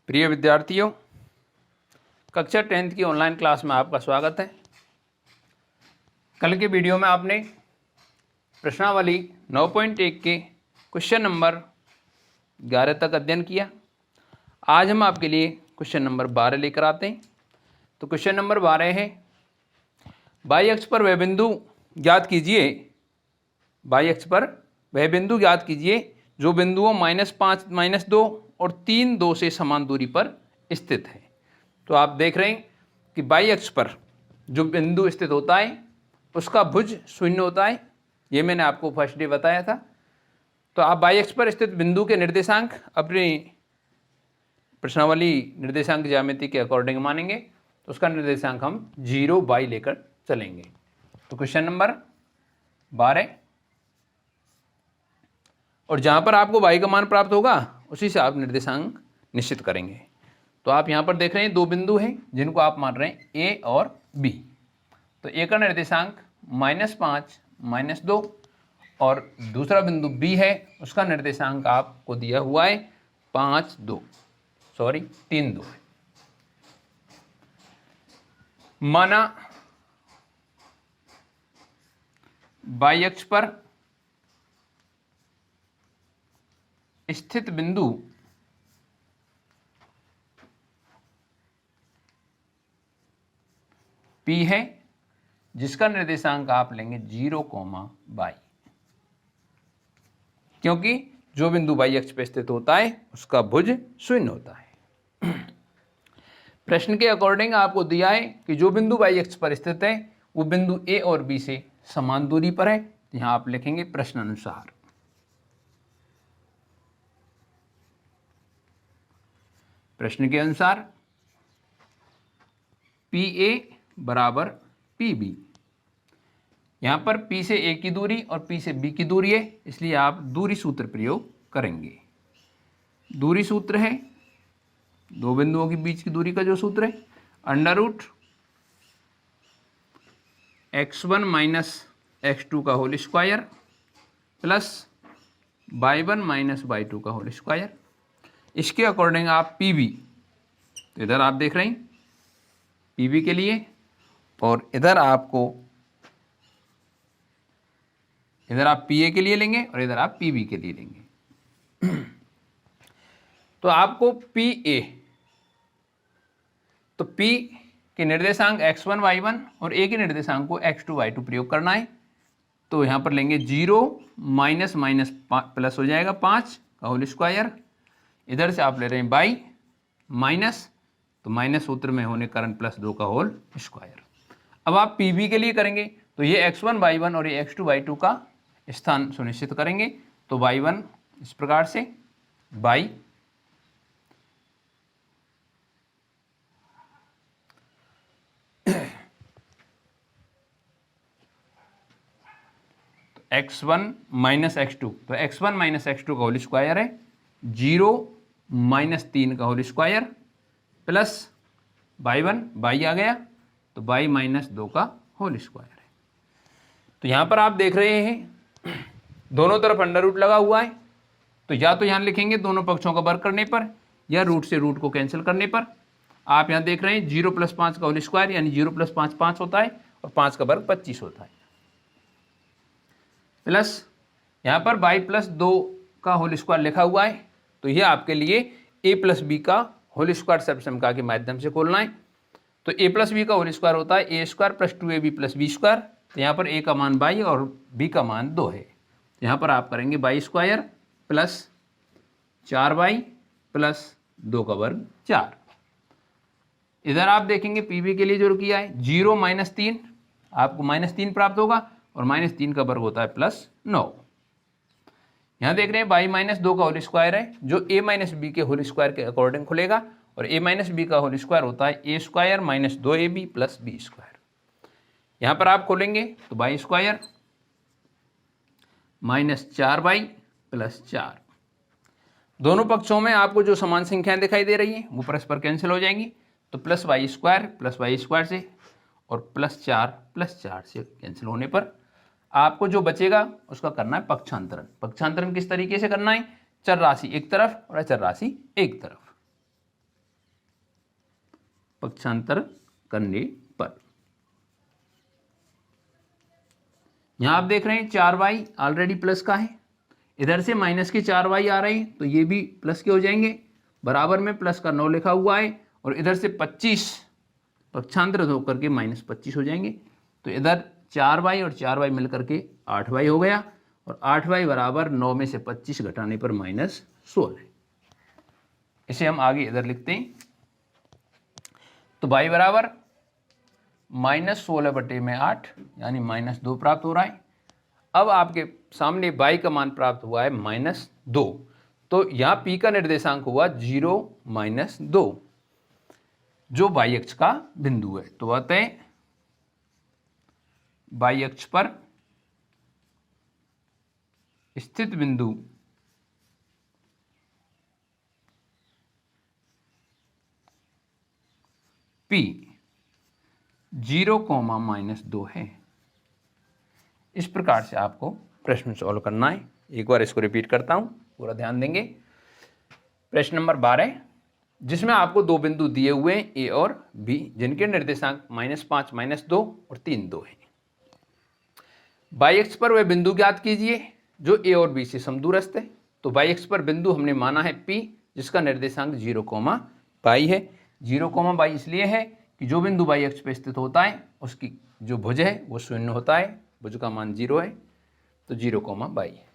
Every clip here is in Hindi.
प्रिय विद्यार्थियों, कक्षा 10th की ऑनलाइन क्लास में आपका स्वागत है। कल के वीडियो में आपने प्रश्नावली 9.1 के क्वेश्चन नंबर 11 तक अध्ययन किया। आज हम आपके लिए क्वेश्चन नंबर 12 लेकर आते हैं। तो क्वेश्चन नंबर 12 है, बाई अक्ष पर वह बिंदु ज्ञात कीजिए। बाई अक्ष पर वह बिंदु ज्ञात कीजिए जो बिंदुओं -5, -2 और 3, 2 से समान दूरी पर स्थित है। तो आप देख रहे हैं कि बाई अक्ष पर जो बिंदु स्थित होता है उसका भुज शून्य होता है। ये मैंने आपको फर्स्ट डे बताया था। तो आप बाई अक्ष पर स्थित बिंदु के निर्देशांक अपनी प्रश्नावली निर्देशांक ज्यामिति के अकॉर्डिंग मानेंगे। तो उसका निर्देशांक हम 0 बाई लेकर चलेंगे। तो क्वेश्चन नंबर 12, और जहाँ पर आपको y का मान प्राप्त होगा उसी से आप निर्देशांक निश्चित करेंगे। तो आप यहाँ पर देख रहे हैं दो बिंदु हैं जिनको आप मान रहे हैं a और b। तो a का निर्देशांक -5, -2 और दूसरा बिंदु b है, उसका निर्देशांक आपको दिया हुआ है 3, 2 है। माना बाई अक्ष पर स्थित बिंदु P है जिसका निर्देशांक आप लेंगे 0, बाई, क्योंकि जो बिंदु बाई अक्ष पर स्थित होता है उसका भुज शून्य होता है। प्रश्न के अकॉर्डिंग आपको दिया है कि जो बिंदु बाई अक्ष पर स्थित है वो बिंदु A और B से समान दूरी पर है। यहां आप लिखेंगे प्रश्न अनुसार। प्रश्न के अनुसार PA बराबर PB। यहां पर P से A की दूरी और P से B की दूरी है, इसलिए आप दूरी सूत्र प्रयोग करेंगे। दूरी सूत्र है दो बिंदुओं के बीच की दूरी का जो सूत्र है, √x1 - x2 का whole square plus y1 - y2 का होल स्क्वायर। इसके अकॉर्डिंग आप PB, तो इधर आप देख रहे हैं PB के लिए, और इधर आप PA के लिए लेंगे और इधर आप PB के लिए लेंगे। तो आपको PA, तो P के निर्देशांक x1, y1 और A के निर्देशांक को x2, y2 प्रयोग करना है। तो यहां पर लेंगे 0 माइनस प्लस हो जाएगा 5 का होल स्क्वायर। इधर से आप ले रहे हैं बाई माइनस, तो माइनस सूत्र में होने कारण +2 का होल स्क्वायर। अब आप PB के लिए करेंगे तो ये x1, y1 और ये x2, y2 का स्थान सुनिश्चित करेंगे। तो y1 इस प्रकार से, बाई x1 - x2, तो x1 - x2 का होल स्क्वायर है 0 - 3 का whole square plus y1, by आ गया तो बाई -2 का होल स्क्वायर है। तो यहां पर आप देख रहे हैं दोनों तरफ √ लगा हुआ है। तो या तो यहां लिखेंगे दोनों पक्षों का वर्ग करने पर, या रूट से रूट को कैंसिल करने पर। आप यहां देख रहे हैं 0 + 5 का होल स्क्वायर, यानी 0 + 5 5 होता है और 5 का वर्ग 25 होता है, प्लस यहाँ पर y + 2 का होल स्क्वायर लिखा हुआ है। तो यह आपके लिए a + b का होल स्क्वायर सर्वसमता के माध्यम से खोलना है। तो a + b का होल स्क्वायर होता है a² + 2ab + b²। तो यहाँ पर a का मान y और b का मान 2 है। यहाँ पर आप करेंगे y² प्लस 4y प्लस 2 का वर्ग 4। इधर आप देखेंगे PB के लिए जो किया है 0 - 3, आपको -3 प्राप्त होगा और -3 का वर्ग होता है +9। यहाँ देख रहे हैं y - 2 का होल स्क्वायर है जो a - b के होल स्क्वायर के अकॉर्डिंग खुलेगा, और a - b का होल स्क्वायर होता है a² - 2ab + b²। यहाँ पर आप खोलेंगे तो y² -4y + 4। दोनों पक्षों में आपको जो समान संख्याएं दिखाई दे रही हैं वो परस्पर कैंसिल हो जाएंगी। तो +y² से और +4 से कैंसिल होने पर आपको जो बचेगा उसका करना है पक्षांतरण। पक्षांतरण किस तरीके से करना है? चर राशि एक तरफ और अचर राशि एक तरफ। पक्षांतर करने पर। यहां आप देख रहे हैं 4y ऑलरेडी प्लस का है, इधर से माइनस के 4y आ रहे हैं तो ये भी प्लस के हो जाएंगे, बराबर में प्लस का 9 लिखा हुआ है, और इधर से 25 पक्षांतरित होकर के -25 हो जाएंगे, तो इधर 4y और 4y मिलकर के 8y हो गया, और 8y बराबर 9 में से 25 घटाने पर -16। इसे हम आगे इधर लिखते हैं, तो y बराबर -16/8 यानी -2 प्राप्त हो रहा है। अब आपके सामने y का मान प्राप्त हुआ है -2, तो यहाँ p का निर्देशांक हुआ 0 -2 जो y अक्ष का बिंदु है। तो अतः y अक्ष पर स्थित बिंदु P 0, -2 है। इस प्रकार से आपको प्रश्न सॉल्व करना है। एक बार इसको रिपीट करता हूं, पूरा ध्यान देंगे। प्रश्न नंबर 12 जिसमें आपको दो बिंदु दिए हुए हैं ए और बी, जिनके निर्देशांक -5, -2 और 3, 2 है। y अक्ष पर वह बिंदु ज्ञात कीजिए जो ए और बी से समदूरस्थ है। तो y अक्ष पर बिंदु हमने माना है P, जिसका निर्देशांक 0, y है। 0, y इसलिए है कि जो बिंदु y अक्ष पर स्थित होता है उसकी जो भुज है वो 0 होता है, भुज का मान 0 है, तो 0, y है।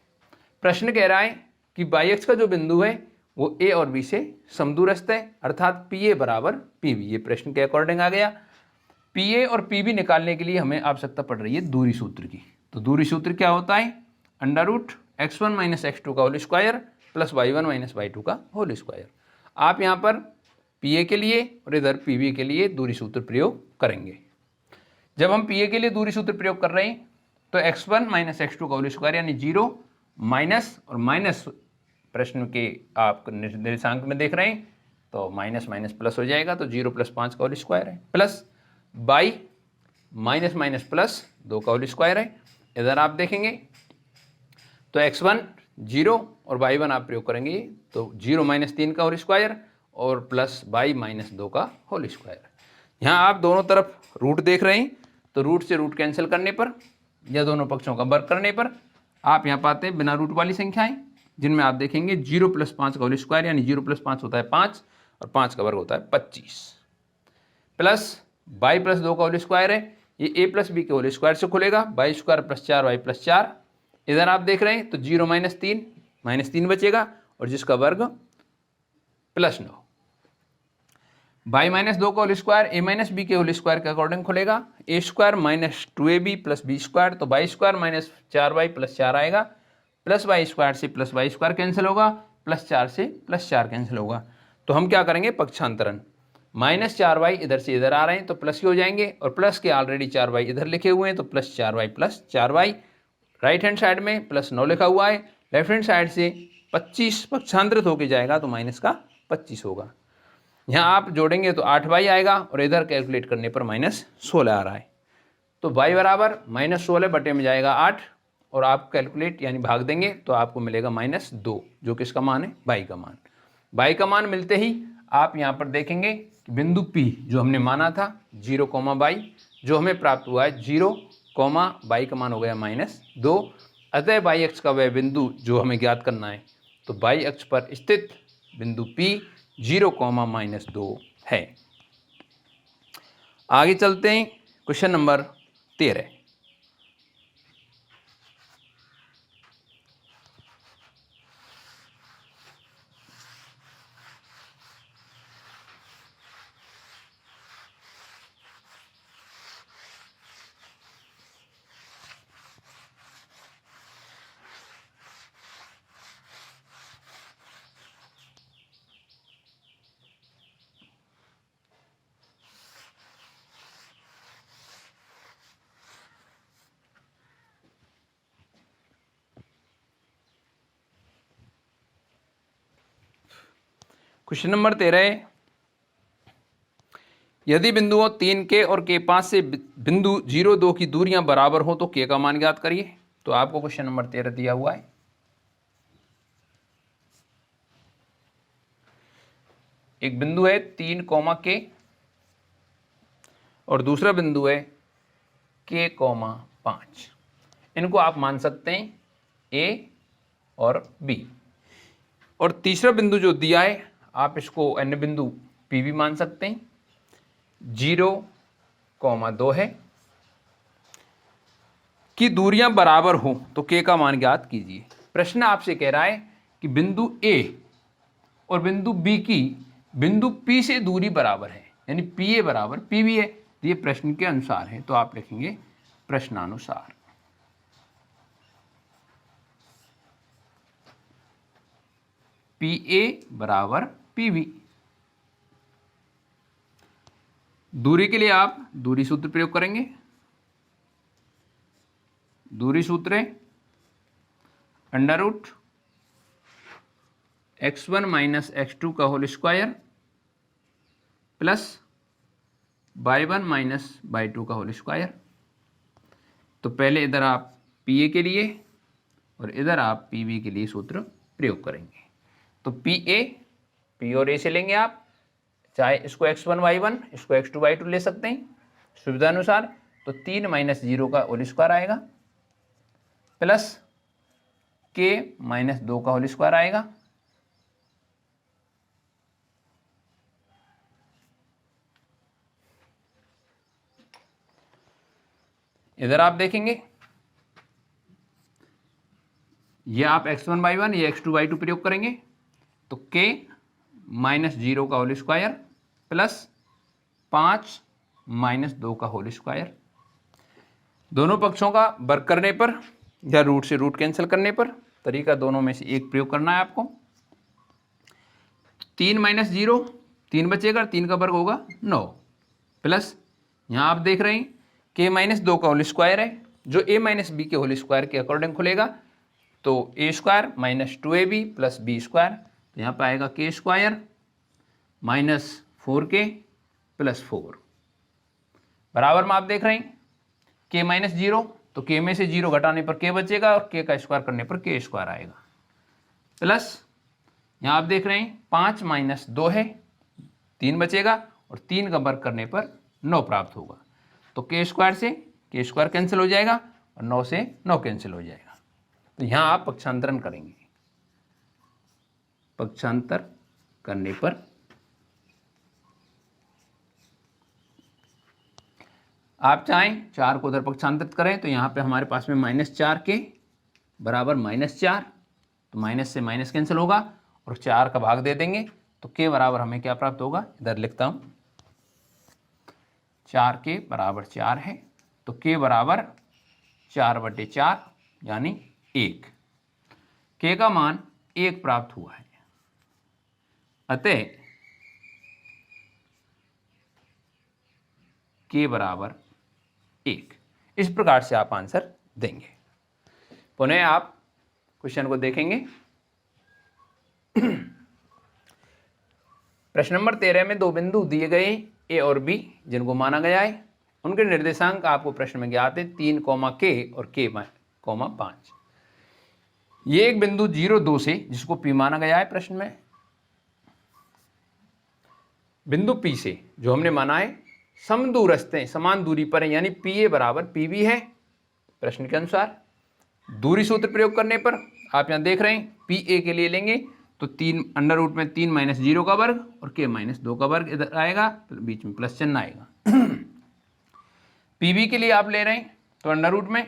प्रश्न कह रहा है कि y अक्ष का जो बिंदु है वो ए और बी से समदूरस्थ है, अर्थात PA बराबर PB। ये प्रश्न के अकॉर्डिंग आ गया। PA और PB निकालने के लिए हमें आवश्यकता पड़ रही है दूरी सूत्र की। तो दूरी सूत्र क्या होता है? √x1 - x2 का whole square plus y1 - y2 का होल स्क्वायर। आप यहाँ पर PA के लिए और इधर PB के लिए दूरी सूत्र प्रयोग करेंगे। जब हम PA के लिए दूरी सूत्र प्रयोग कर रहे हैं तो x1 - x2 का होल स्क्वायर यानी 0 माइनस और माइनस प्रश्न के आप निर्देशांक में देख रहे हैं तो माइनस माइनस प्लस हो जाएगा, तो 0 + 5 का होल स्क्वायर है, plus by minus minus plus 2 का होल स्क्वायर है। इधर आप देखेंगे तो x1 0 और y1 आप प्रयोग करेंगे तो 0 - 3 का होल स्क्वायर और प्लस y - 2 का होल स्क्वायर। यहाँ आप दोनों तरफ रूट देख रहे हैं तो रूट से रूट कैंसिल करने पर या दोनों पक्षों का वर्ग करने पर आप यहाँ पाते हैं बिना रूट वाली संख्याएं, जिनमें आप देखेंगे 0 + 5 का होल स्क्वायर यानी 0 + 5 होता है 5 और 5 का वर्ग होता है 25, प्लस y + 2 का होल स्क्वायर है, ये a + b के होल स्क्वायर से खुलेगा, y² + 4y + 4। इधर आप देख रहे हैं तो 0 - 3 बचेगा और जिसका वर्ग +9। y - 2 का होल स्क्वायर a - b के होल स्क्वायर के अकॉर्डिंग खुलेगा, a² - 2ab + b², तो y² - 4y + 4 आएगा, प्लस y² से प्लस y² कैंसिल होगा, +4 से +4 कैंसिल होगा। तो हम क्या करेंगे? पक्षांतरण। -4y इधर से इधर आ रहे हैं तो प्लस के हो जाएंगे और प्लस के ऑलरेडी 4y इधर लिखे हुए हैं तो +4y + 4y। Right hand side में +9 लिखा हुआ है, लेफ्ट हैंड साइड से 25 पक्षांतरित होके जाएगा तो माइनस का 25 होगा। यहाँ आप जोड़ेंगे तो 8y आएगा और इधर कैलकुलेट करने पर -16 आ रहा है, तो y बराबर -16 बटे में जाएगा 8 और आप कैलकुलेट यानी भाग देंगे तो आपको मिलेगा -2, जो किसका मान है? y का मान। y का मान मिलते ही आप यहाँ पर देखेंगे कि बिंदु P जो हमने माना था 0, y जो हमें प्राप्त हुआ है 0, y का मान हो गया -2। अतः y अक्ष का वह बिंदु जो हमें ज्ञात करना है तो y अक्ष पर स्थित बिंदु P 0, -2 है। आगे चलते हैं क्वेश्चन नंबर 13। क्वेश्चन नंबर 13, यदि बिंदुओं 3 के और के 5 से बिंदु 0, 2 की दूरियां बराबर हो तो के का मान ज्ञात करिए। तो आपको क्वेश्चन नंबर 13 दिया हुआ है। एक बिंदु है 3, के और दूसरा बिंदु है k, 5। इनको आप मान सकते हैं a और b। और तीसरा बिंदु जो दिया है आप इसको अन्य बिंदु p भी मान सकते हैं। 0, 2 है कि दूरियां बराबर हो तो k का मान ज्ञात कीजिए। प्रश्न आपसे कह रहा है कि बिंदु a और बिंदु b की बिंदु p से दूरी बराबर है, यानी pa बराबर pb है। ये प्रश्न के अनुसार है, तो आप लिखेंगे प्रश्नानुसार। pa बराबर pb। दूरी के लिए आप दूरी सूत्र प्रयोग करेंगे। दूरी सूत्र है √ x1 माइनस x2 का whole square plus y1 minus y2 का होल स्क्वायर। तो पहले इधर आप pa के लिए और इधर आप pb के लिए सूत्र प्रयोग करेंगे। तो p और a से लेंगे आप, चाहे इसको x1 y1 इसको x2 y2 ले सकते हैं सुविधा अनुसार। तो 3 - 0 का होल स्क्वायर आएगा प्लस k - 2 का होल स्क्वायर आएगा। इधर आप देखेंगे ये आप x1 y1 ये x2 y2 प्रयोग करेंगे तो k - 0 का होल स्क्वायर प्लस 5 - 2 का होल स्क्वायर। दोनों पक्षों का वर्ग करने पर या रूट से रूट कैंसिल करने पर, तरीका दोनों में से एक प्रयोग करना है आपको। 3 - 0 3 बचेगा, 3 का वर्ग होगा 9 प्लस यहाँ आप देख रहे हैं k - 2 का होल स्क्वायर है जो a - b के होल स्क्वायर के अकॉर्डिंग खुलेगा। तो a square - 2ab plus b square, तो यहाँ पर आएगा k स्क्वायर -4k प्लस 4 बराबर में आप देख रहे हैं k - 0 तो k में से 0 घटाने पर k बचेगा और k का स्क्वायर करने पर k स्क्वायर आएगा प्लस यहाँ आप देख रहे हैं 5 - 2 है 3 बचेगा और 3 का वर्ग करने पर 9 प्राप्त होगा। तो k स्क्वायर से k स्क्वायर कैंसिल हो जाएगा और 9 से 9 कैंसिल हो जाएगा। तो यहाँ आप पक्षांतरण करेंगे। पक्षांतर करने पर आप चाहें 4 को उधर पक्षांतरित करें तो यहाँ पे हमारे पास में -4k बराबर -4, तो माइनस से माइनस कैंसिल होगा और 4 का भाग दे देंगे तो k बराबर हमें क्या प्राप्त होगा, इधर लिखता हूँ 4k बराबर 4 है तो k बराबर 4/4 यानी 1। k का मान 1 प्राप्त हुआ है, अतः k बराबर 1। इस प्रकार से आप आंसर देंगे। पुनः आप क्वेश्चन को देखेंगे। प्रश्न नंबर 13 में 2 बिंदु दिए गए a और b जिनको माना गया है, उनके निर्देशांक आपको प्रश्न में ज्ञात है 3, k और k, 5। ये एक बिंदु 0, 2 से जिसको p माना गया है प्रश्न में, बिंदु p से जो हमने माना है समदूरस्थ हैं, समान दूरी पर है, यानी pa बराबर pb है प्रश्न के अनुसार। दूरी सूत्र प्रयोग करने पर आप यहाँ देख रहे हैं pa के लिए लेंगे तो 3 √ में 3 - 0 का वर्ग और k - 2 का वर्ग इधर आएगा, बीच में प्लस चिन्ह आएगा। pb के लिए आप ले रहे हैं तो √ में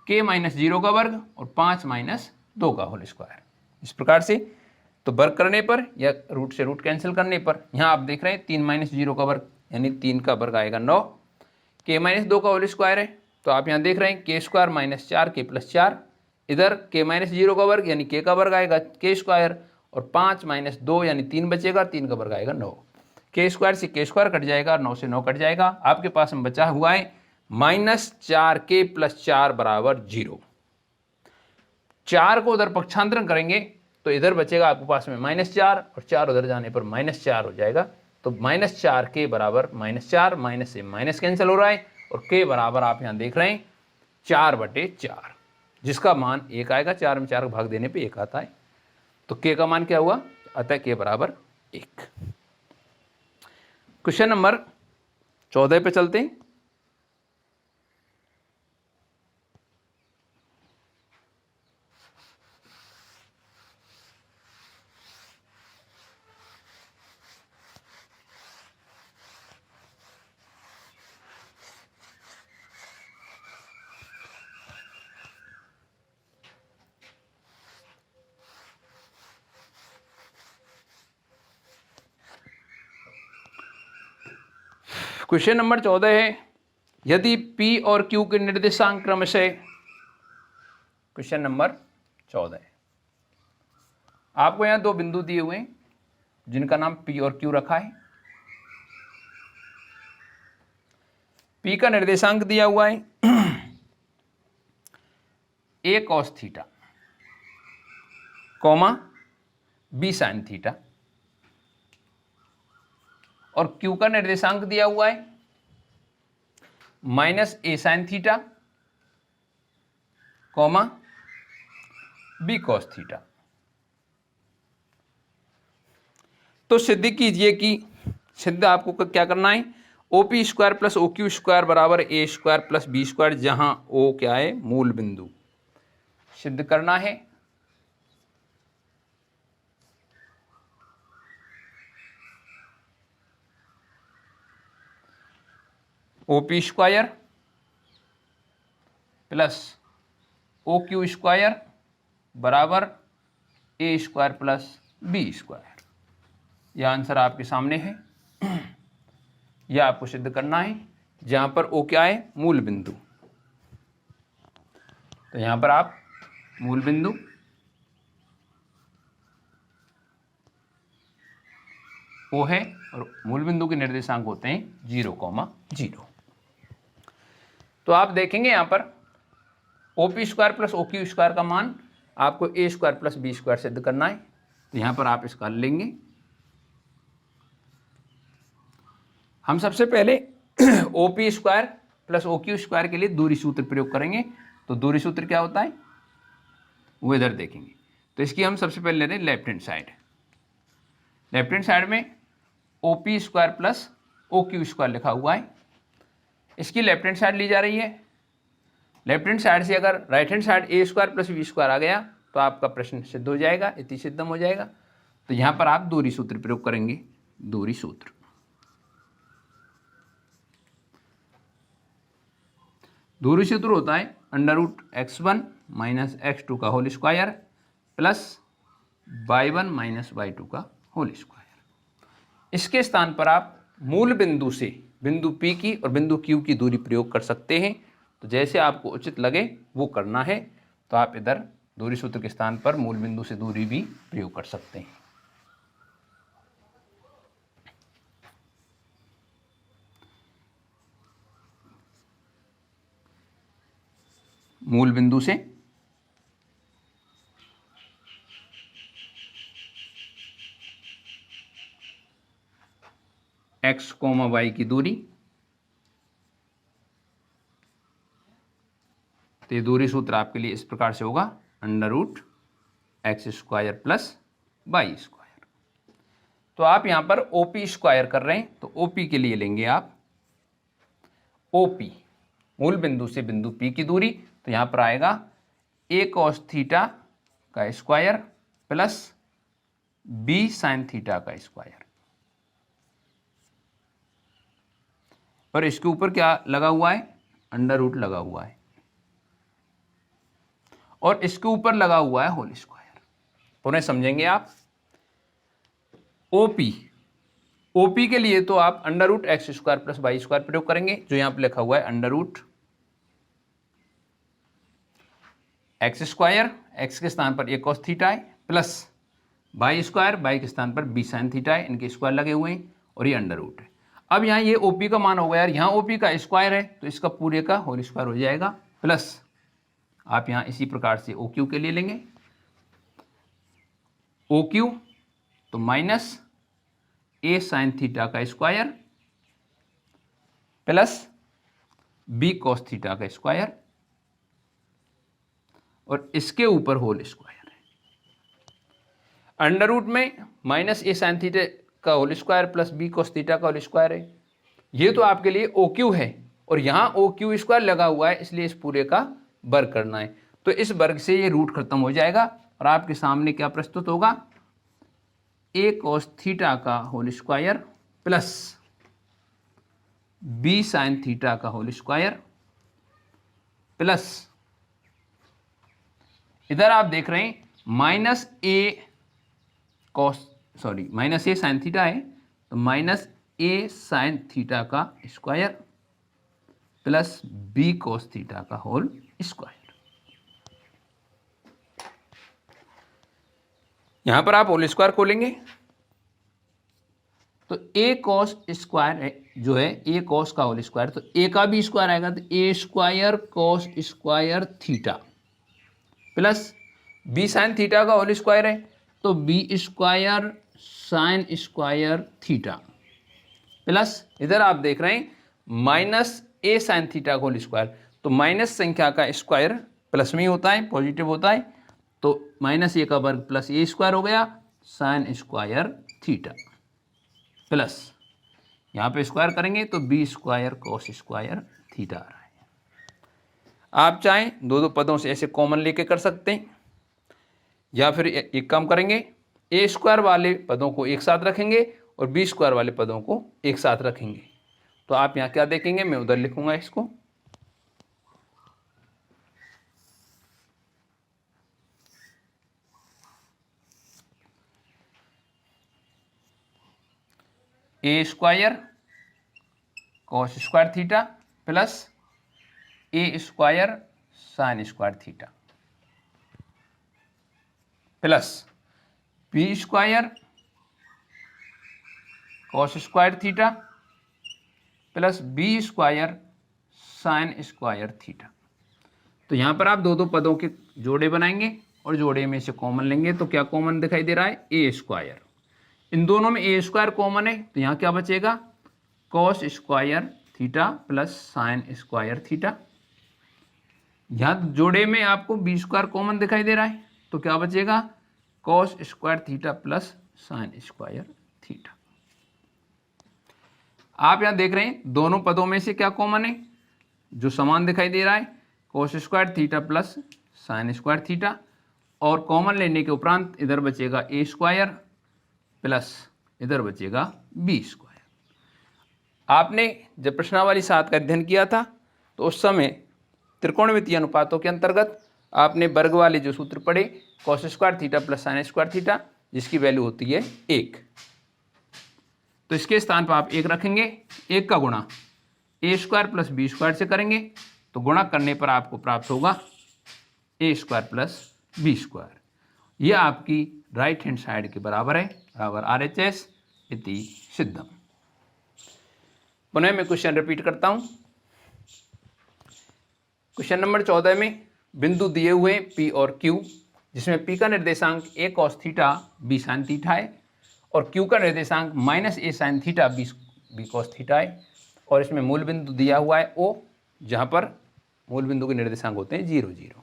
k - 0 का वर्ग और 5 - 2 का होल स्क्वायर। इस प्रकार से तो वर्ग करने पर या रूट से रूट कैंसिल करने पर यहाँ आप देख रहे हैं 3 - 0 का वर्ग यानी 3 का वर्ग आएगा 9, k - 2 का होल स्क्वायर है तो आप यहाँ देख रहे हैं k स्क्वायर - 4k + 4, इधर k - 0 का वर्ग यानी k का वर्ग आएगा k स्क्वायर और 5 - 2 यानी 3 बचेगा, 3 का वर्ग आएगा 9। k स्क्वायर से k स्क्वायर कट जाएगा, 9 से 9 कट जाएगा। आपके पास में बचा हुआ है -4k + 4 बराबर 0। 4 को उधर पक्षांतरण करेंगे तो इधर बचेगा आपके पास में -4 और 4 उधर जाने पर -4 हो जाएगा। तो -4k बराबर -4, माइनस से माइनस कैंसिल हो रहा है और k बराबर आप यहाँ देख रहे हैं 4/4, जिसका मान 1 आएगा। 4 में 4 का भाग देने पे 1 आता है, तो k का मान क्या हुआ, अतः k बराबर 1। क्वेश्चन नंबर 14 पे चलते हैं। क्वेश्चन नंबर 14 है, यदि P और Q के निर्देशांक क्रमशः, क्वेश्चन नंबर 14 है, आपको यहां दो बिंदु दिए हुए हैं जिनका नाम P और Q रखा है। P का निर्देशांक दिया हुआ है A cos theta, comma B sin theta, और Q का निर्देशांक दिया हुआ है -A sin theta, comma B cos theta. तो सिद्ध कीजिए कि सिद्ध आपको क्या करना है, OP square plus OQ square बराबर A square plus B square, जहां O क्या है, मूल बिंदु, सिद्ध करना है। OP square plus OQ square बराबर A square plus B square. यह आंसर आपके सामने है। यह आपको सिद्ध करना है, जहां पर O क्या है, मूल बिंदु। तो यहां पर आप मूल बिंदु, O है, और मूल बिंदु के निर्देशांक होते हैं 0,0। तो आप देखेंगे यहां पर OP square plus OQ square का मान आपको A square plus B square सिद्ध करना है। तो यहां पर आप इसका लेंगे। हम सबसे पहले OP square plus OQ square के लिए दूरी सूत्र प्रयोग करेंगे। तो दूरी सूत्र क्या होता है वो इधर देखेंगे। तो इसकी हम सबसे पहले ले रहे हैं left hand side. Left hand side में OP square plus OQ square लिखा हुआ है, इसकी लेफ्ट हैंड साइड ली जा रही है। लेफ्ट हैंड साइड से अगर right hand side A square plus B square आ गया तो आपका प्रश्न सिद्ध हो जाएगा, इति सिद्धम हो जाएगा। तो यहां पर आप दूरी सूत्र प्रयोग करेंगे। दूरी सूत्र, दूरी सूत्र होता है √x1 माइनस x2 का whole square plus y1 minus y2 का होल स्क्वायर। इसके स्थान पर आप मूल बिंदु से बिंदु P की और बिंदु Q की दूरी प्रयोग कर सकते हैं। तो जैसे आपको उचित लगे वो करना है। तो आप इधर दूरी सूत्र के स्थान पर मूल बिंदु से दूरी भी प्रयोग कर सकते हैं। मूल बिंदु से x, y की दूरी, तो ये दूरी सूत्र आपके लिए इस प्रकार से होगा √x square plus y square. तो आप यहां पर OP स्क्वायर कर रहे हैं तो OP के लिए लेंगे आप OP, मूल बिंदु से बिंदु P की दूरी। तो यहां पर आएगा A cos थीटा का square plus B sin theta का स्क्वायर, और इसके ऊपर क्या लगा हुआ है, √ लगा हुआ है, और इसके ऊपर लगा हुआ है होल स्क्वायर। पुनः समझेंगे आप। OP के लिए तो आप √x square plus y square प्रयोग करेंगे, जो यहां पर लिखा हुआ है √x स्क्वायर, x के स्थान पर A cos थीटा है, प्लस y स्क्वायर, y के स्थान पर B sin थीटा है, इनके स्क्वायर लगे हुए हैं, और ये √ है। अब यहाँ ये OP का मान होगा यार, यहाँ OP का स्क्वायर है तो इसका पूरे का होल स्क्वायर हो जाएगा, प्लस आप यहाँ इसी प्रकार से OQ के लिए लेंगे। OQ तो माइनस A sin थीटा का square plus B cos theta का स्क्वायर, और इसके ऊपर होल स्क्वायर है। √ में -A sin थीटा का whole square plus B cos theta का होल स्क्वायर है, ये तो आपके लिए ओ क्यू है और यहाँ ओ क्यू स्क्वायर लगा हुआ है, इसलिए इस पूरे का वर्ग करना है। तो इस वर्ग से ये रूट खत्म हो जाएगा और आपके सामने क्या प्रस्तुत होगा, ए कॉस थीटा का whole square plus B sine theta का होल स्क्वायर प्लस इधर आप देख रहे हैं माइनस ए साइन थीटा है, तो माइनस ए साइन थीटा का square plus B cos theta का होल स्क्वायर। यहां पर आप होल स्क्वायर खोलेंगे तो ए कॉस स्क्वायर है जो है ए कॉस का होल स्क्वायर, तो ए का भी स्क्वायर आएगा तो A square cos square theta plus B sine theta का होल स्क्वायर है तो B square sine square theta plus इधर आप देख रहे हैं माइनस ए साइन थीटा का होल स्क्वायर, तो माइनस संख्या का स्क्वायर प्लस में ही होता है, पॉजिटिव होता है, तो माइनस ए का वर्ग प्लस ए स्क्वायर हो गया साइन स्क्वायर थीटा प्लस यहाँ पे स्क्वायर करेंगे तो B square cos square theta आ रहा है। आप चाहें दो दो पदों से ऐसे कॉमन लेके कर सकते हैं या फिर एक काम करेंगे, ए स्क्वायर वाले पदों को एक साथ रखेंगे और बी स्क्वायर वाले पदों को एक साथ रखेंगे। तो आप यहाँ क्या देखेंगे, मैं उधर लिखूंगा इसको, A square cos square theta plus A square sine square theta plus B square cos square theta plus B square sine square theta. तो यहाँ पर आप दो दो पदों के जोड़े बनाएंगे और जोड़े में से कॉमन लेंगे, तो क्या कॉमन दिखाई दे रहा है, ए स्क्वायर। इन दोनों में ए स्क्वायर कॉमन है तो यहाँ क्या बचेगा, cos square theta plus sine square theta. यहाँ जोड़े में आपको बी स्क्वायर कॉमन दिखाई दे रहा है तो क्या बचेगा, cos square theta plus sine square theta. आप यहाँ देख रहे हैं दोनों पदों में से क्या कॉमन है, जो समान दिखाई दे रहा है cos square theta plus sine square theta, और कॉमन लेने के उपरांत इधर बचेगा ए स्क्वायर प्लस इधर बचेगा बी स्क्वायर। आपने जब प्रश्नावली 7 का अध्ययन किया था तो उस समय त्रिकोणमितीय अनुपातों के अंतर्गत आपने वर्ग वाले जो सूत्र पढ़े, cos square theta plus sine square theta, जिसकी वैल्यू होती है 1, तो इसके स्थान पर आप 1 रखेंगे, 1 का गुणा ए स्क्वायर प्लस बी स्क्वायर से करेंगे तो गुणा करने पर आपको प्राप्त होगा ए स्क्वायर प्लस बी स्क्वायर। यह आपकी राइट हैंड साइड के बराबर है, बराबर RHS इति सिद्धम। पुनः मैं क्वेश्चन रिपीट करता हूं। क्वेश्चन नंबर 14 में बिंदु दिए हुए P और Q, जिसमें P का निर्देशांक a cos theta b sin theta है और Q का निर्देशांक minus a sin theta b cos theta है, और इसमें मूल बिंदु दिया हुआ है O, जहां पर मूल बिंदु के निर्देशांक होते हैं 0 0।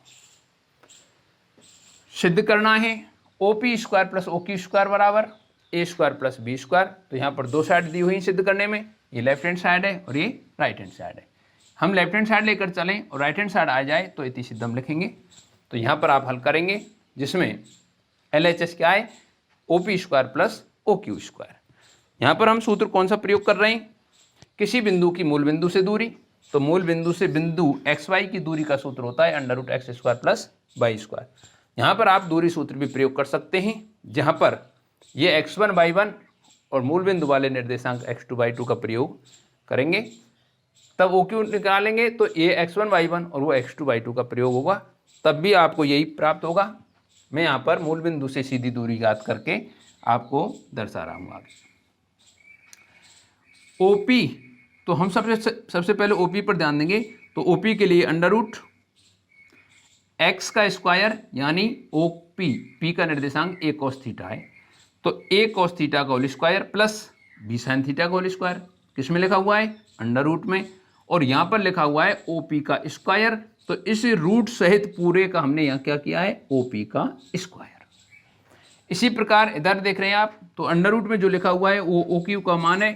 सिद्ध करना है OP square plus OQ square बराबर a square plus b square. तो यहाँ पर दो साइड दी हुई सिद्ध करने में, ये लेफ्ट हैंड साइड है और ये राइट हैंड साइड है। हम लेफ्ट हैंड साइड लेकर चलें और राइट हैंड साइड आ जाए तो इति सिद्धम लिखेंगे। तो यहाँ पर आप हल करेंगे, जिसमें LHS क्या है, OP square plus OQ square. यहाँ पर हम सूत्र कौन सा प्रयोग कर रहे हैं, किसी बिंदु की मूल बिंदु से दूरी, तो मूल बिंदु से बिंदु XY की दूरी का सूत्र होता है √x square plus y square. यहाँ पर आप दूरी सूत्र भी प्रयोग कर सकते हैं, जहाँ पर ये x1 y1 और मूल बिंदु वाले निर्देशांक x2 y2 का प्रयोग करेंगे, तब OQ निकालेंगे तो ये x1 y1 और वो x2 y2 का प्रयोग होगा, तब भी आपको यही प्राप्त होगा। मैं यहाँ पर मूल बिंदु से सीधी दूरी ज्ञात करके आपको दर्शा रहा हूँ आगे। OP, तो हम सबसे पहले OP पर ध्यान देंगे, तो OP के लिए √x का स्क्वायर यानी OP, P का निर्देशांक a cos थीटा है, तो a cos थीटा का whole square plus b sin theta का होल स्क्वायर, किस में लिखा हुआ है, √ में, और यहाँ पर लिखा हुआ है OP का स्क्वायर, तो इस रूट सहित पूरे का हमने यहाँ क्या किया है, OP का स्क्वायर। इसी प्रकार इधर देख रहे हैं आप, तो √ में जो लिखा हुआ है वो OQ का मान है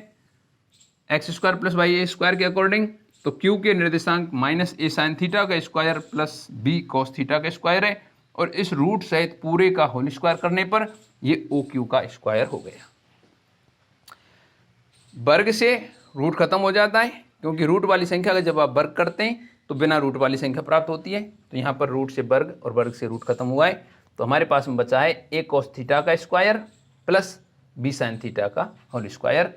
x square plus y A square के अकॉर्डिंग, तो क्यू के निर्देशांक माइनस ए साइन थीटा का square plus B cos theta का स्क्वायर है, और इस रूट सहित पूरे का होल स्क्वायर करने पर ये ओ क्यू का स्क्वायर हो गया। वर्ग से रूट खत्म हो जाता है, क्योंकि रूट वाली संख्या का जब आप वर्ग करते हैं तो बिना रूट वाली संख्या प्राप्त होती है। तो यहाँ पर रूट से वर्ग और वर्ग से रूट खत्म हुआ है, तो हमारे पास में बचा है ए कॉस थीटा का square plus B sine theta का होल स्क्वायर,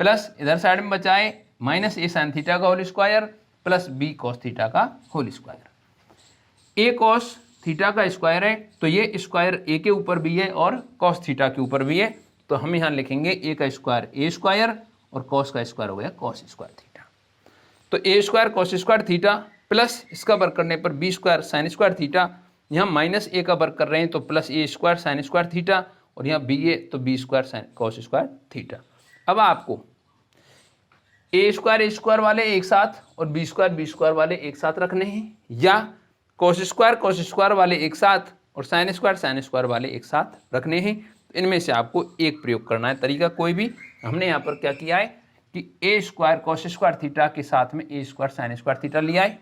प्लस इधर साइड में बचा है माइनस ए साइन थीटा का whole square plus B cos theta का whole square. A cos theta का स्क्वायर है, तो ये स्क्वायर ए के ऊपर भी है और कॉस थीटा के ऊपर भी है, तो हम यहाँ लिखेंगे ए का स्क्वायर ए स्क्वायर और कॉस का स्क्वायर हो गया कॉस स्क्वायर थीटा। तो A square cos square theta plus इसका वर्ग करने पर B square sine square theta, यहाँ माइनस ए का वर्ग कर रहे हैं तो plus A square sine square theta, और यहाँ बी ए तो B square sine cos square theta. अब आपको ए स्क्वायर वाले एक साथ और बी स्क्वायर वाले एक साथ रखने हैं, या कॉस स्क्वायर वाले एक साथ और साइन स्क्वायर वाले एक साथ रखने हैं। इनमें से आपको एक प्रयोग करना है, तरीका कोई भी। हमने यहाँ पर क्या किया है कि A square cos square theta के साथ में A square sine square theta लिया है,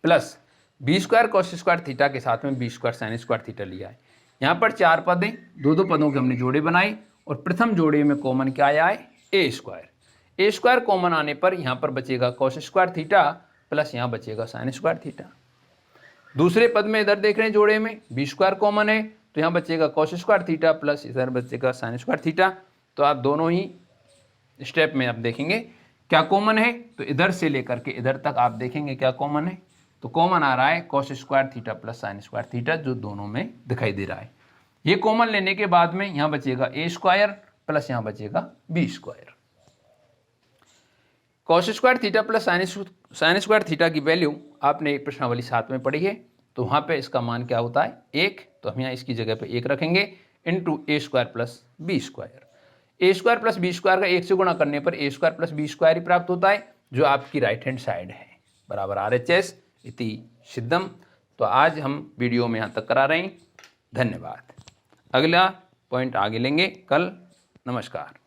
plus B square cos square theta के साथ में B square sine square theta लिया है। यहाँ पर चार पद हैं, दो पदों के हमने जोड़े बनाए, और प्रथम जोड़े में कॉमन क्या आया है ए स्क्वायर कॉमन आने पर यहाँ पर बचेगा कॉस स्क्वायर थीटा प्लस यहाँ बचेगा साइन स्क्वायर थीटा। दूसरे पद में इधर देख रहे हैं जोड़े में बी स्क्वायर कॉमन है, तो यहाँ बचेगा कॉस स्क्वायर थीटा प्लस इधर बचेगा साइन स्क्वायर थीटा। तो आप दोनों ही स्टेप में आप देखेंगे क्या कॉमन है, तो इधर से लेकर के इधर तक आप देखेंगे क्या कॉमन है, तो कॉमन आ रहा है cos square theta plus sine square theta, जो दोनों में दिखाई दे रहा है। ये कॉमन लेने के बाद में यहाँ बचेगा ए स्क्वायर प्लस यहाँ बचेगा B square. Cos square theta plus sine square theta की वैल्यू आपने प्रश्नावली 7 में पढ़ी है, तो वहाँ पे इसका मान क्या होता है 1, तो हम यहाँ इसकी जगह पे 1 रखेंगे into A square plus B square. A square plus B square का 1 से गुणा करने पर ए स्क्वायर प्लस बी स्क्वायर ही प्राप्त होता है, जो आपकी राइट हैंड साइड है, बराबर RHS इति सिद्धम। तो आज हम वीडियो में यहाँ तक करा रहे हैं, धन्यवाद। अगला पॉइंट आगे लेंगे कल। नमस्कार।